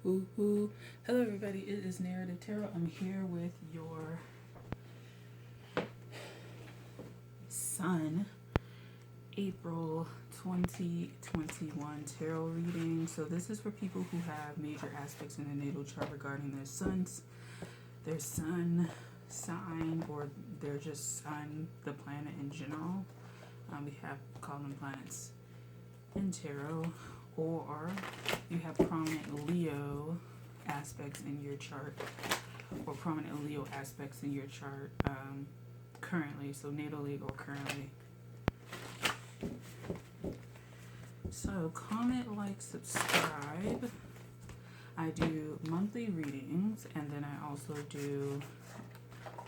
Hello, everybody. It is Narrative Tarot. I'm here with your Sun April 2021 tarot reading. So, this is for people who have major aspects in their natal chart regarding their sun sign, or their just sun, the planet in general. We have called them planets in tarot, or you have prominent Leo aspects in your chart, or prominent Leo aspects in your chart currently, so natally or currently. So comment, like, subscribe. I do monthly readings, and then I also do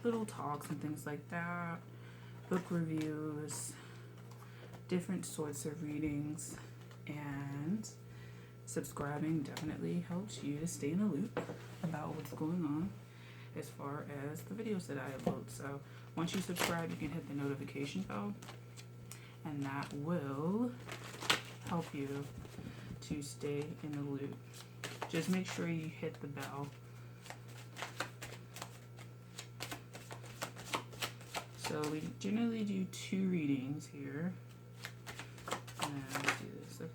little talks and things like that, book reviews, different sorts of readings, and subscribing definitely helps you to stay in the loop about what's going on as far as the videos that I upload. So once you subscribe, you can hit the notification bell, and that will help you to stay in the loop. Just make sure you hit the bell. So we generally do 2 readings here. Let's do this. Okay.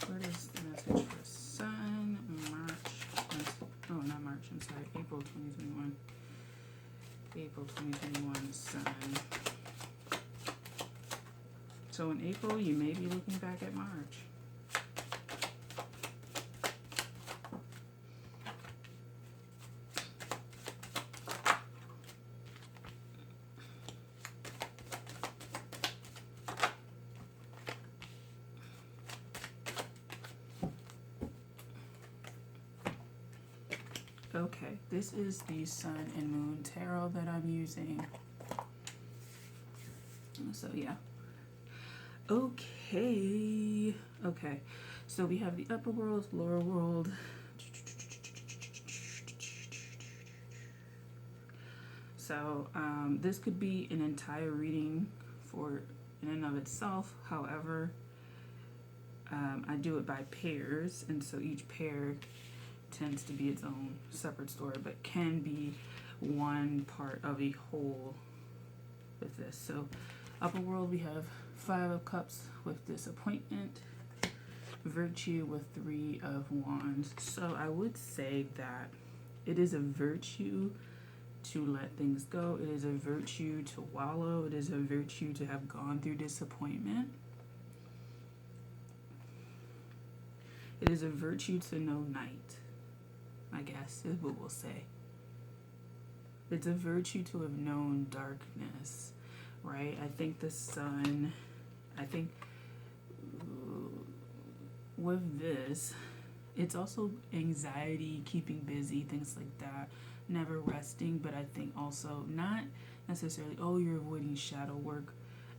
What is the message for Sun, April 2021. April 2021 Sun. So in April, you may be looking back at March. Okay, this is the Sun and Moon Tarot that I'm using. So yeah. Okay, so we have the upper world, lower world. So this could be an entire reading for in and of itself. However, I do it by pairs, and so each pair tends to be its own separate story, but can be one part of a whole with this. So upper world, we have 5 of Cups with disappointment, virtue with 3 of Wands. So I would say that it is a virtue to let things go. It is a virtue to wallow. It is a virtue to have gone through disappointment. It is a virtue to know night, I guess is what we'll say. It's a virtue to have known darkness, right? I think the Sun, with this, it's also anxiety, keeping busy, things like that, never resting. But I think also not necessarily, you're avoiding shadow work,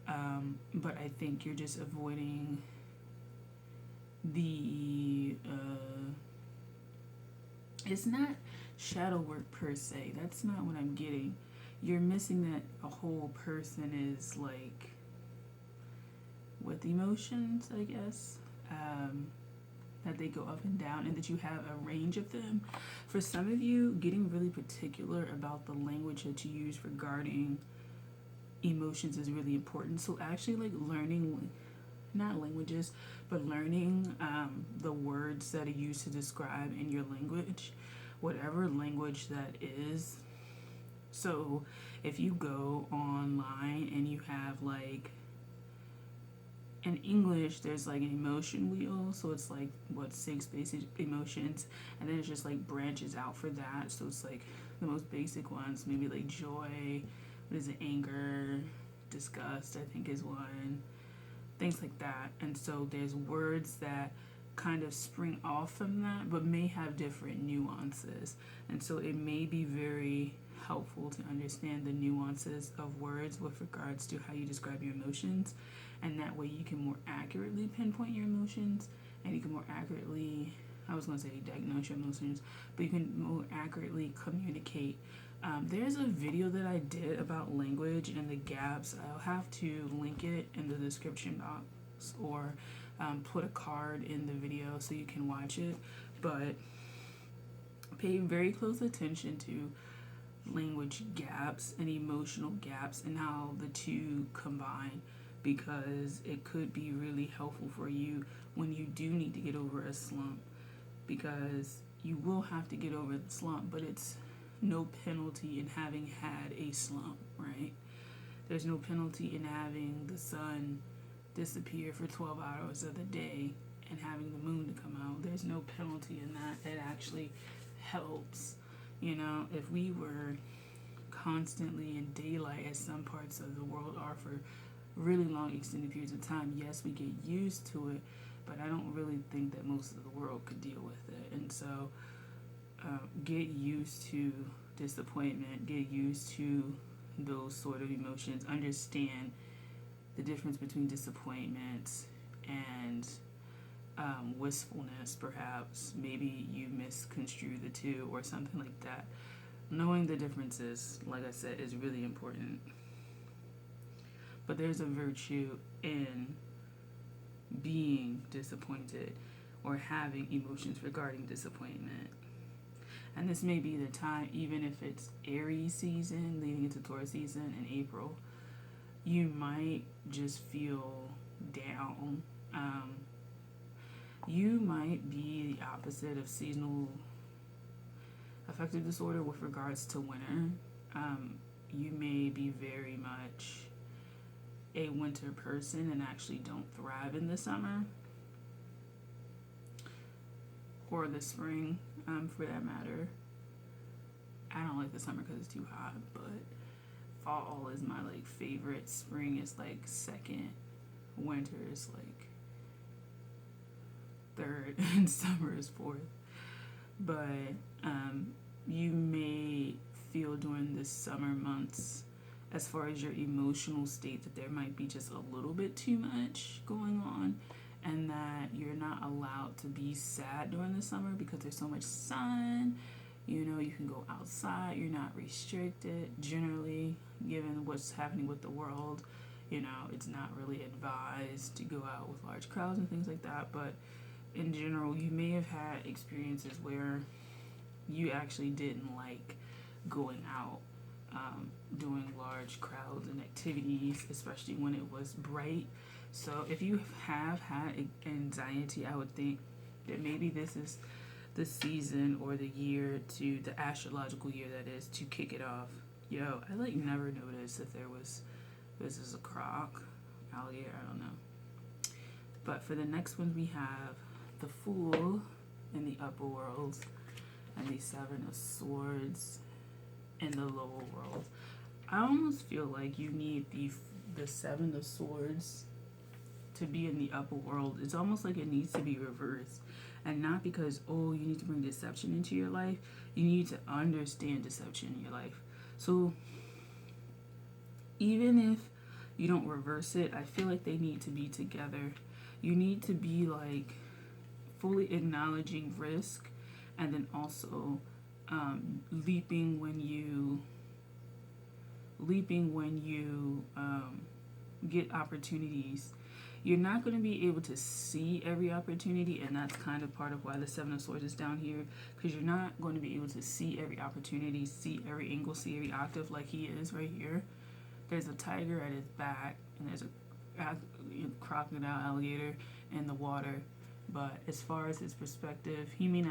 but I think you're just avoiding the it's not shadow work per se. That's not what I'm getting. You're missing that a whole person is like with emotions, I guess, that they go up and down, and that you have a range of them. For some of you, getting really particular about the language that you use regarding emotions is really important. So actually, like, learning not languages, but learning the words that are used to describe in your language, whatever language that is. So if you go online and you have, like, in English, there's like an emotion wheel, so it's like 6 basic emotions, and then it's just like branches out for that. So it's like the most basic ones, maybe like joy, what is it, anger, disgust, I think is one, things like that. And so there's words that kind of spring off from that, but may have different nuances. And so it may be very helpful to understand the nuances of words with regards to how you describe your emotions. And that way you can more accurately pinpoint your emotions, and you can more accurately, I was going to say diagnose your emotions, but you can more accurately communicate. There's a video that I did about language and the gaps. I'll have to link it in the description box or put a card in the video so you can watch it. But pay very close attention to language gaps and emotional gaps and how the two combine, because it could be really helpful for you when you do need to get over a slump, because you will have to get over the slump, but it's no penalty in having had a slump, right? There's no penalty in having the sun disappear for 12 hours of the day and having the moon to come out. There's no penalty in that. It actually helps. You know, if we were constantly in daylight, as some parts of the world are for really long extended periods of time, yes, we get used to it, but I don't really think that most of the world could deal with it. And so get used to disappointment, get used to those sort of emotions, understand the difference between disappointment and wistfulness. Perhaps maybe you misconstrue the two or something like that. Knowing the differences, like I said, is really important. But there's a virtue in being disappointed or having emotions regarding disappointment. And this may be the time, even if it's Aries season leading into Taurus season in April, you might just feel down. You might be the opposite of seasonal affective disorder with regards to winter. You may be very much a winter person and actually don't thrive in the summer or the spring, for that matter. I don't like the summer because it's too hot, but fall is my favorite. Spring is second. Winter is third, and summer is fourth. But you may feel during the summer months, as far as your emotional state, that there might be just a little bit too much going on, and that you're not allowed to be sad during the summer because there's so much sun. You know, you can go outside, you're not restricted. Generally, given what's happening with the world, you know, it's not really advised to go out with large crowds and things like that. But in general, you may have had experiences where you actually didn't like going out, doing large crowds and activities, especially when it was bright. So if you have had anxiety, I would think that maybe this is the season or the year, to the astrological year that is, to kick it off. Yo, I never noticed that this is a croc, alligator, I don't know. But for the next one, we have the Fool in the upper world and the Seven of Swords in the lower world. I almost feel like you need the Seven of Swords to be in the upper world. It's almost like it needs to be reversed. And not because, you need to bring deception into your life. You need to understand deception in your life. So even if you don't reverse it, I feel like they need to be together. You need to be fully acknowledging risk, and then also leaping when you get opportunities. You're not going to be able to see every opportunity, and that's kind of part of why the Seven of Swords is down here, because you're not going to be able to see every opportunity, see every angle, see every octave like he is right here. There's a tiger at his back, and there's a crocodile, alligator in the water. But as far as his perspective, he may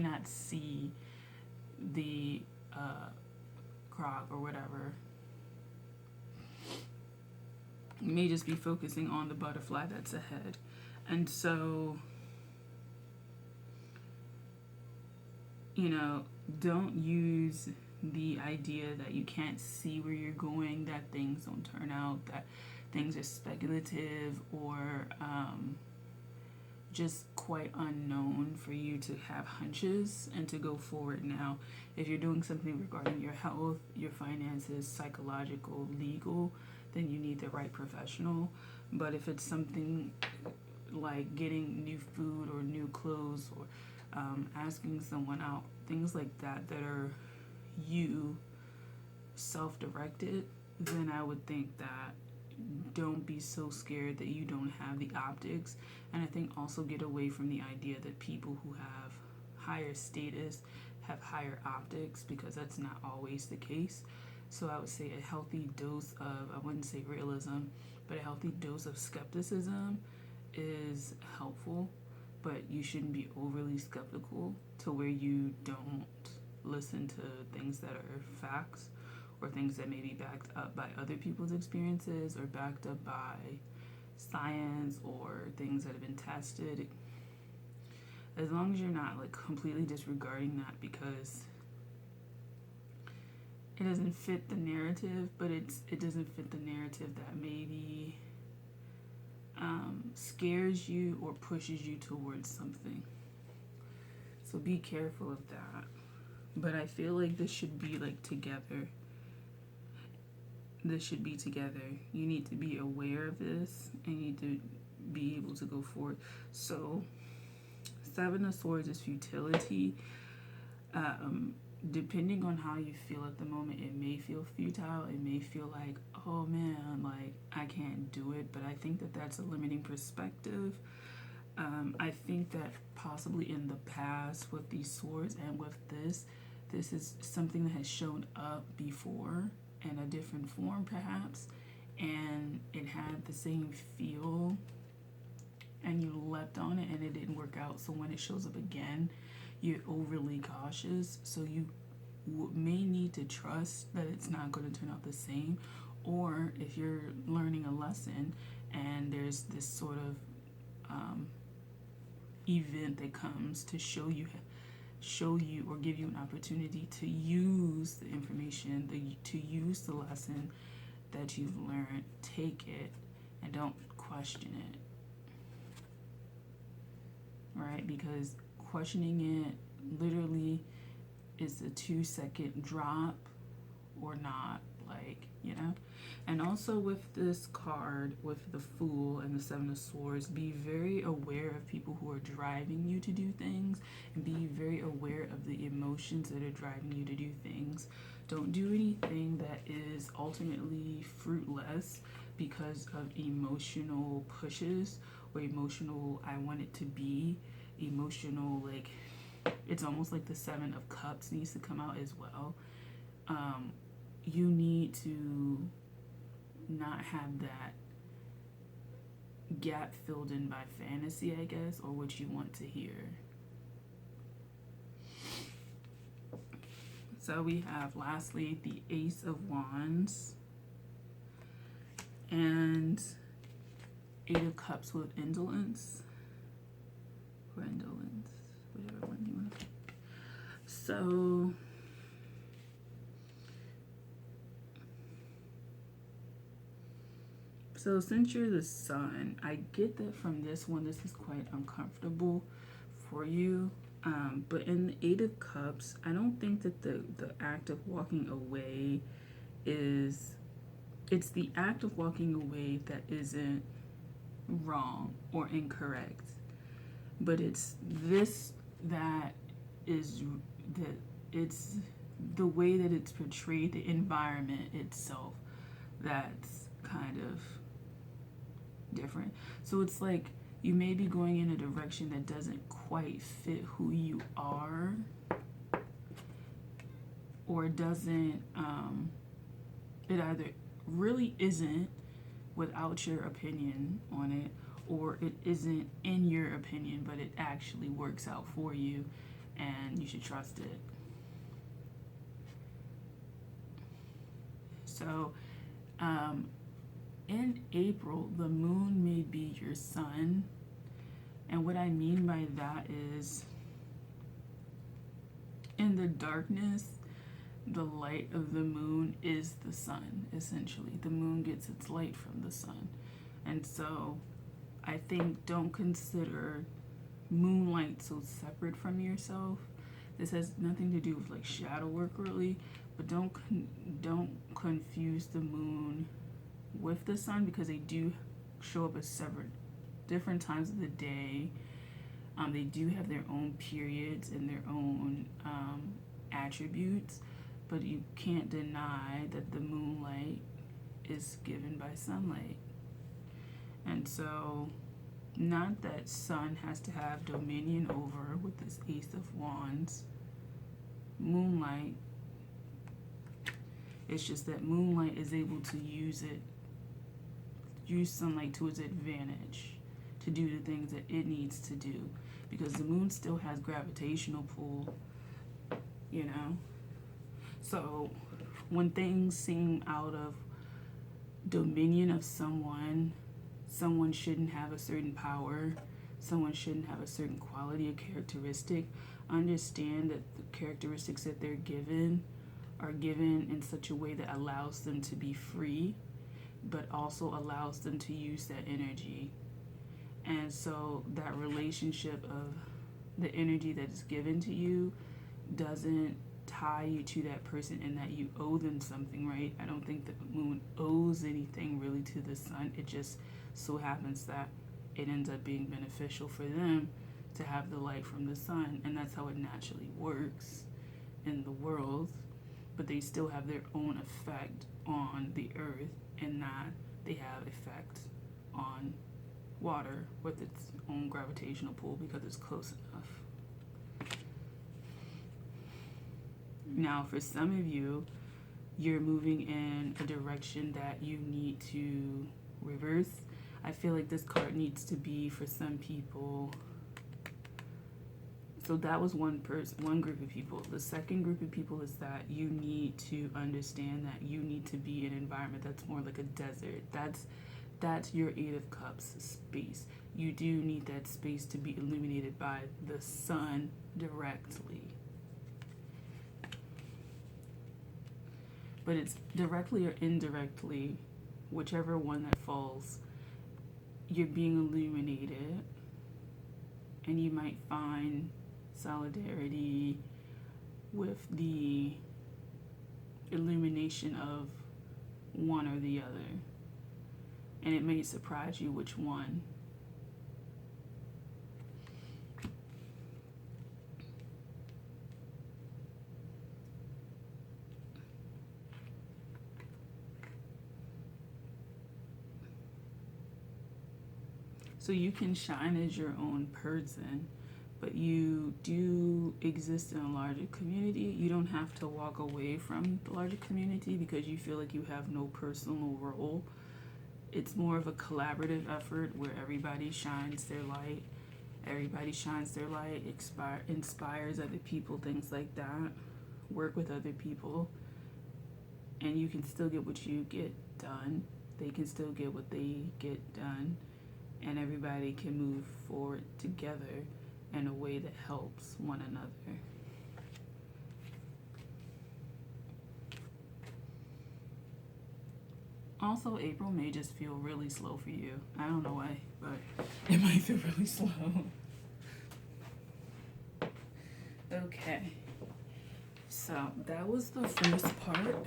not see the croc or whatever. You may just be focusing on the butterfly that's ahead. And so, don't use the idea that you can't see where you're going, that things don't turn out, that things are speculative or just quite unknown for you to have hunches and to go forward now. If you're doing something regarding your health, your finances, psychological, legal, then you need the right professional. But if it's something like getting new food or new clothes or asking someone out, things like that are you self-directed, then I would think that don't be so scared that you don't have the optics. And I think also get away from the idea that people who have higher status have higher optics, because that's not always the case. So I would say a healthy dose of, I wouldn't say realism, but a healthy dose of skepticism is helpful, but you shouldn't be overly skeptical to where you don't listen to things that are facts, or things that may be backed up by other people's experiences or backed up by science or things that have been tested. As long as you're not like completely disregarding that because it doesn't fit the narrative, but it doesn't fit the narrative that maybe scares you or pushes you towards something. So be careful of that. But I feel like this should be like together. This should be together. You need to be aware of this and you need to be able to go forward. So, Seven of Swords is futility. Depending on how you feel at the moment, it may feel futile. It may feel like, oh man, like I can't do it. But I think that that's a limiting perspective. I think that possibly in the past with these swords and with this is something that has shown up before in a different form perhaps, and it had the same feel and you leapt on it and it didn't work out. So when it shows up again, you're overly cautious. So you may need to trust that it's not going to turn out the same. Or if you're learning a lesson and there's this sort of event that comes to show you or give you an opportunity to use the information, to use the lesson that you've learned, take it and don't question it. Right? Because questioning it literally is a 2-second drop or not, like, you know? And also with this card, with the Fool and the Seven of Swords, be very aware of people who are driving you to do things, and be very aware of the emotions that are driving you to do things. Don't do anything that is ultimately fruitless because of emotional pushes or emotional, I want it to be, emotional, like, it's almost like the Seven of Cups needs to come out as well. You need to not have that gap filled in by fantasy, I guess, or what you want to hear. So we have lastly the Ace of Wands and Eight of Cups with indolence, or indolence, whatever one you want to. So since you're the Sun, I get that from this one, this is quite uncomfortable for you. But in the Eight of Cups, I don't think that the act of walking away is, it's the act of walking away that isn't wrong or incorrect. But it's this that is, that it's the way that it's portrayed, the environment itself, that's kind of different. So it's like you may be going in a direction that doesn't quite fit who you are, or doesn't, it either really isn't without your opinion on it, or it isn't in your opinion, but it actually works out for you and you should trust it. So, in April, the moon may be your sun. And what I mean by that is, in the darkness, the light of the moon is the sun, essentially. The moon gets its light from the sun. And so, I think don't consider moonlight so separate from yourself. This has nothing to do with like shadow work really, but don't confuse the moon with the sun, because they do show up at separate different times of the day. They do have their own periods and their own attributes, but you can't deny that the moonlight is given by sunlight. And so, not that sun has to have dominion over with this Ace of Wands. Moonlight, it's just that moonlight is able to use sunlight to its advantage to do the things that it needs to do, because the moon still has gravitational pull, you know. So when things seem out of dominion of someone shouldn't have a certain power, someone shouldn't have a certain quality or characteristic, understand that the characteristics that they're given are given in such a way that allows them to be free, but also allows them to use that energy. And so that relationship of the energy that is given to you doesn't tie you to that person and that you owe them something, right? I don't think the moon owes anything really to the sun. It just so happens that it ends up being beneficial for them to have the light from the sun, and that's how it naturally works in the world. But they still have their own effect on the earth, in that they have effect on water with its own gravitational pull because it's close enough. Now, for some of you, you're moving in a direction that you need to reverse. I feel like this card needs to be for some people. So that was one group of people. The second group of people is that you need to understand that you need to be in an environment that's more like a desert. That's your Eight of Cups space. You do need that space to be illuminated by the sun directly. But it's directly or indirectly, whichever one that falls, you're being illuminated, and you might find solidarity with the illumination of one or the other. And it may surprise you which one. So you can shine as your own person, but you do exist in a larger community. You don't have to walk away from the larger community because you feel like you have no personal role. It's more of a collaborative effort where everybody shines their light. Inspires other people, things like that. Work with other people. And you can still get what you get done. They can still get what they get done. And everybody can move forward together in a way that helps one another. Also, April may just feel really slow for you. I don't know why, but it might feel really slow. Okay. So that was the first part.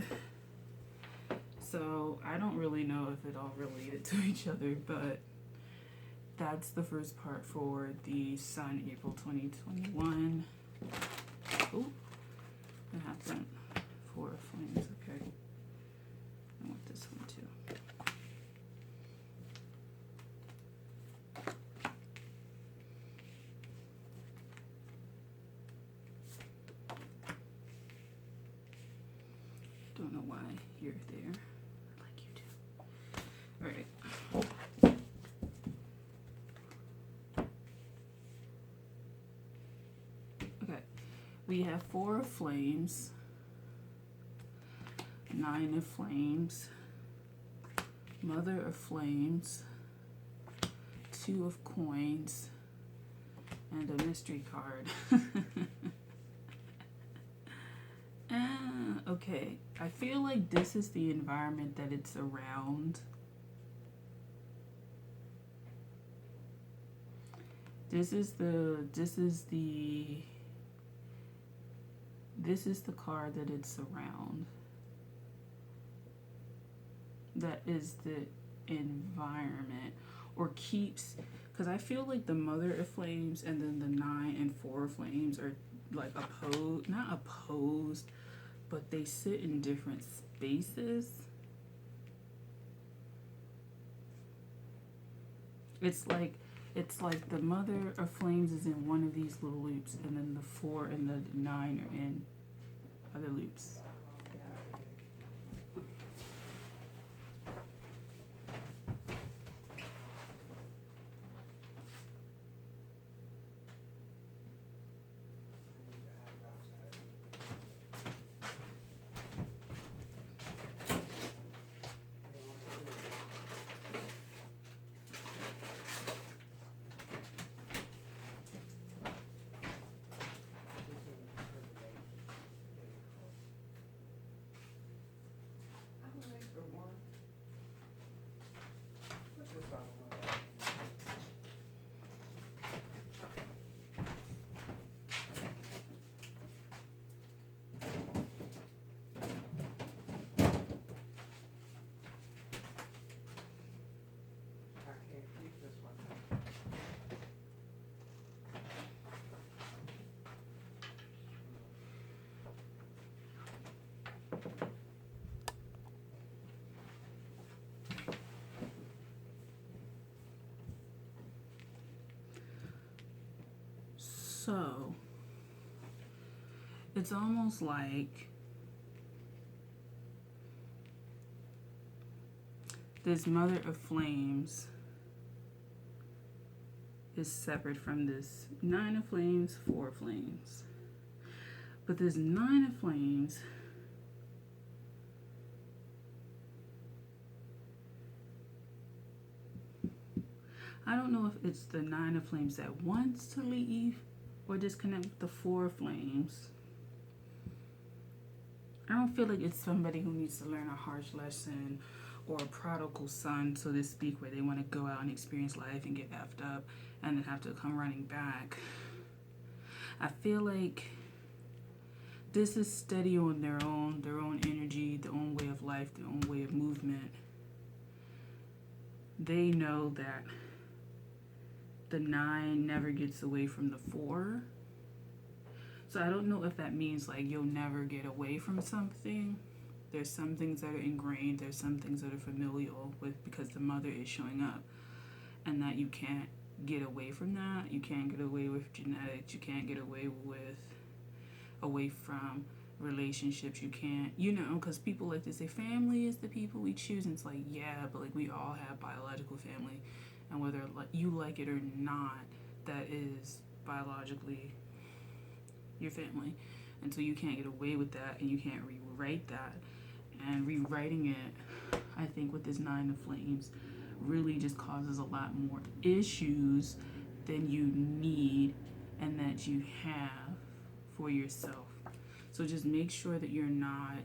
So I don't really know if it all related to each other, but that's the first part for the Sun, April 2021. Oh, what happened? Four of Flames, okay. I want this one too. Don't know why you're there. I like you too. All right. We have Four of Flames, Nine of Flames, Mother of Flames, Two of Coins, and a mystery card. Okay, I feel like this is the environment that it's around. This is the card that it's around. That is the environment, or keeps, because I feel like the Mother of Flames and then the Nine and Four of Flames are like not opposed, but they sit in different spaces. It's like the mother of flames is in one of these little loops, and then the 4 and the 9 are in other loops. So it's almost like this mother of flames is separate from this 9 of flames, 4 of flames. But this 9 of flames I don't know if it's the 9 of flames that wants to leave or disconnect with the 4 of flames. I don't feel like it's somebody who needs to learn a harsh lesson or a prodigal son, so to speak, where they want to go out and experience life and get effed up and then have to come running back. I feel like this is steady on their own energy, their own way of life, their own way of movement. They know that the 9 never gets away from the 4. So I don't know if that means like you'll never get away from something. There's some things that are ingrained, there's some things that are familial with because the mother is showing up, and that you can't get away from that. You can't get away with genetics, you can't get away from relationships. You can't, because people like to say family is the people we choose, and it's like, yeah, but like we all have biological family, and whether like you like it or not, that is biologically your family. And so you can't get away with that, and you can't rewrite that. And rewriting it, I think with this 9 of flames, really just causes a lot more issues than you need and that you have for yourself. So just make sure that you're not,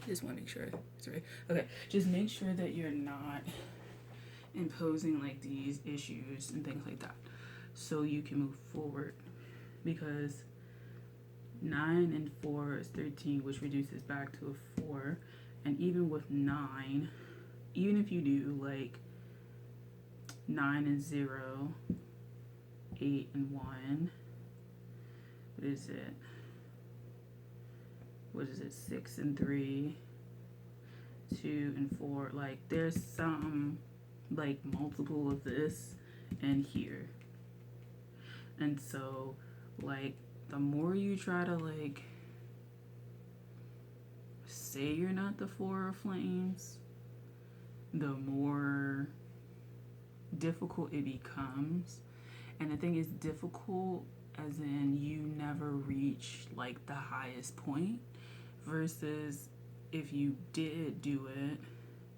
just want to make sure it's right. Okay, just make sure that you're not imposing like these issues and things like that, so you can move forward. Because 9 and 4 is 13, which reduces back to a 4. And even with 9, even if you do like 9 and 0, 8 and 1, what is it? 6 and 3, 2 and 4. Like there's some like multiple of this and here. And so like the more you try to like say you're not the 4 of flames, the more difficult it becomes. And the thing is difficult as in you never reach like the highest point, versus if you did do it,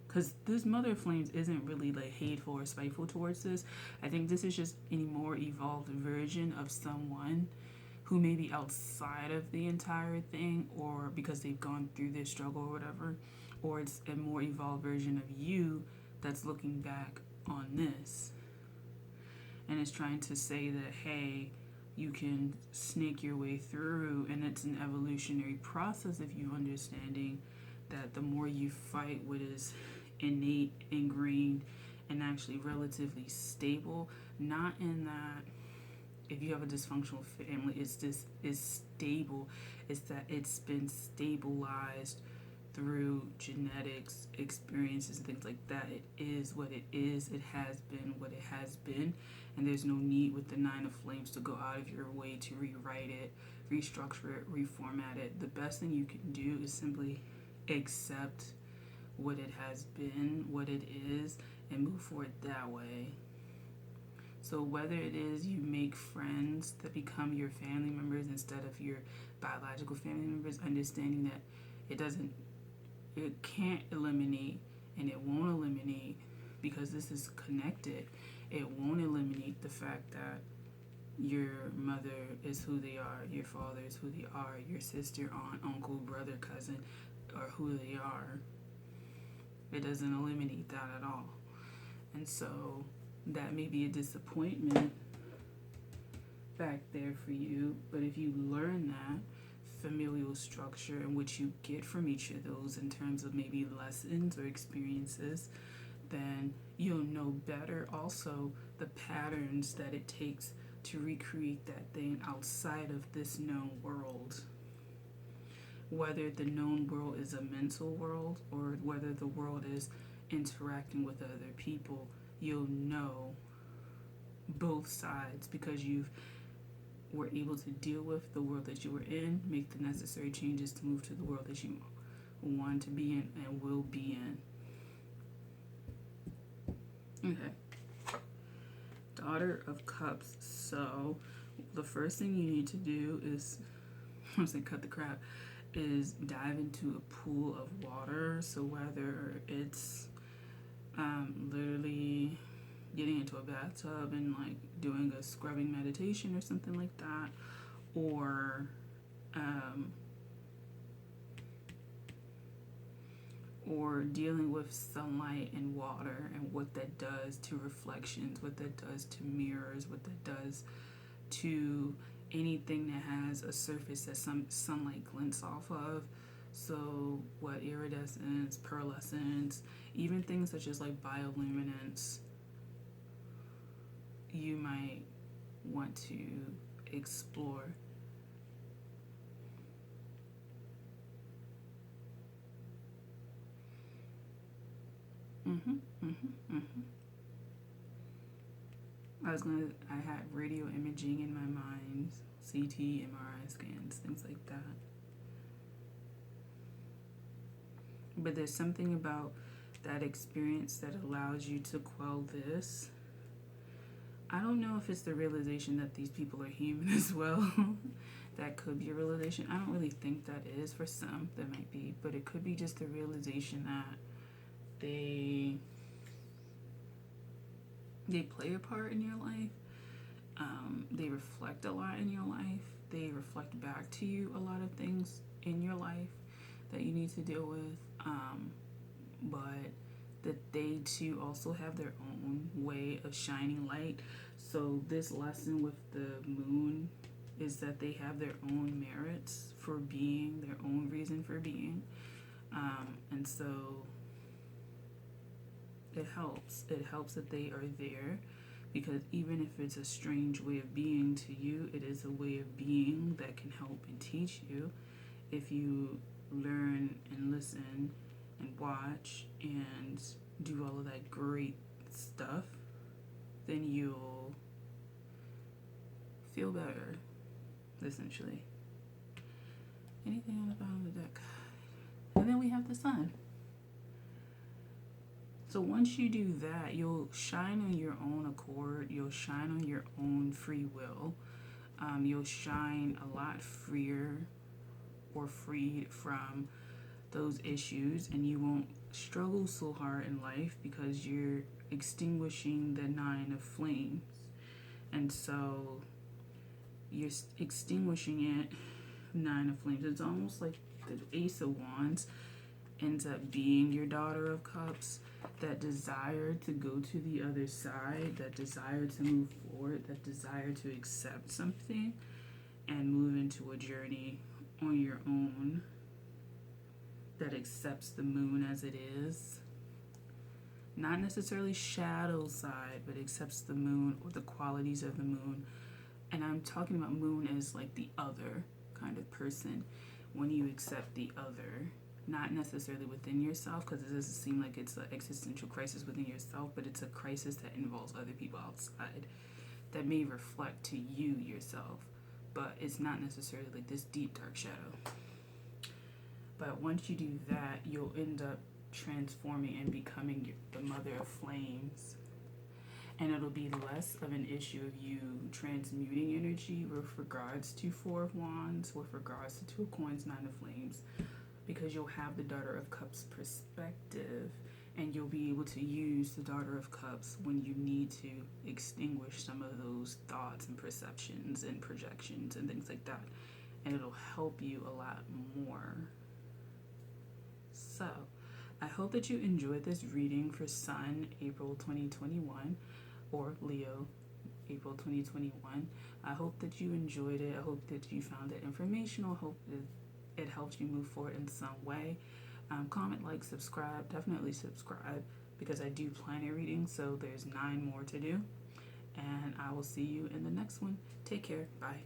because this mother of flames isn't really like hateful or spiteful towards this. I think this is just a more evolved version of someone who may be outside of the entire thing, or because they've gone through this struggle or whatever, or it's a more evolved version of you that's looking back on this and is trying to say that, hey, you can snake your way through, and it's an evolutionary process of you understanding that the more you fight what is innate, ingrained, and actually relatively stable, not in that if you have a dysfunctional family, it's stable. It's that it's been stabilized through genetics, experiences, and things like that. It is what it is. It has been what it has been. And there's no need with the Nine of Flames to go out of your way to rewrite it, restructure it, reformat it. The best thing you can do is simply accept what it has been, what it is, and move forward that way. So whether it is you make friends that become your family members instead of your biological family members, understanding that it can't eliminate, and it won't eliminate, because this is connected, it won't eliminate the fact that your mother is who they are, your father is who they are, your sister, aunt, uncle, brother, cousin are who they are. It doesn't eliminate that at all. And so that may be a disappointment back there for you, but if you learn that familial structure and what you get from each of those in terms of maybe lessons or experiences, then you'll know better also the patterns that it takes to recreate that thing outside of this known world. Whether the known world is a mental world or whether the world is interacting with other people, you'll know both sides because you were able to deal with the world that you were in, make the necessary changes to move to the world that you want to be in and will be in. Okay. Daughter of Cups. So the first thing you need to do is, I'm saying cut the crap, is dive into a pool of water. So whether it's literally getting into a bathtub and like doing a scrubbing meditation or something like that, or dealing with sunlight and water and what that does to reflections, what that does to mirrors, what that does to anything that has a surface that some sunlight glints off of. So what iridescence, pearlescence, even things such as like bioluminescence, you might want to explore. I had radio imaging in my mind, CT, MRI scans, things like that. But there's something about that experience that allows you to quell this. I don't know if it's the realization that these people are human as well. That could be a realization. I don't really think that is. For some, that might be. But it could be just the realization that they play a part in your life. They reflect a lot in your life. They reflect back to you a lot of things in your life that you need to deal with. But that they too also have their own way of shining light. So this lesson with the moon is that they have their own merits for being, their own reason for being. And so it helps. It helps that they are there, because even if it's a strange way of being to you, it is a way of being that can help and teach you if you learn and listen and watch and do all of that great stuff. Then you'll feel better, essentially. Anything on the bottom of the deck? And then we have the sun. So once you do that, you'll shine on your own accord. You'll shine on your own free will. You'll shine a lot freer or freed from those issues, and you won't struggle so hard in life because you're extinguishing the Nine of Flames. And so you're extinguishing it, Nine of Flames. It's almost like the Ace of Wands ends up being your Daughter of Cups. That desire to go to the other side, that desire to move forward, that desire to accept something and move into a journey on your own that accepts the moon as it is. Not necessarily shadow side, but accepts the moon or the qualities of the moon. And I'm talking about moon as like the other kind of person. When you accept the other, not necessarily within yourself, because it doesn't seem like it's an existential crisis within yourself, but it's a crisis that involves other people outside that may reflect to you yourself, but it's not necessarily like this deep dark shadow. But once you do that, you'll end up transforming and becoming the mother of flames, and it'll be less of an issue of you transmuting energy with regards to Four of Wands, with regards to Two of Coins, Nine of Flames, because you'll have the Daughter of Cups perspective, and you'll be able to use the Daughter of Cups when you need to extinguish some of those thoughts and perceptions and projections and things like that, and it'll help you a lot more. So I hope that you enjoyed this reading for Sun, April 2021, or Leo, April 2021. I hope that you enjoyed it. I hope that you found it informational. I hope that it helped you move forward in some way. Comment, like, subscribe. Definitely subscribe, because I do planner readings, so there's 9 more to do. And I will see you in the next one. Take care. Bye.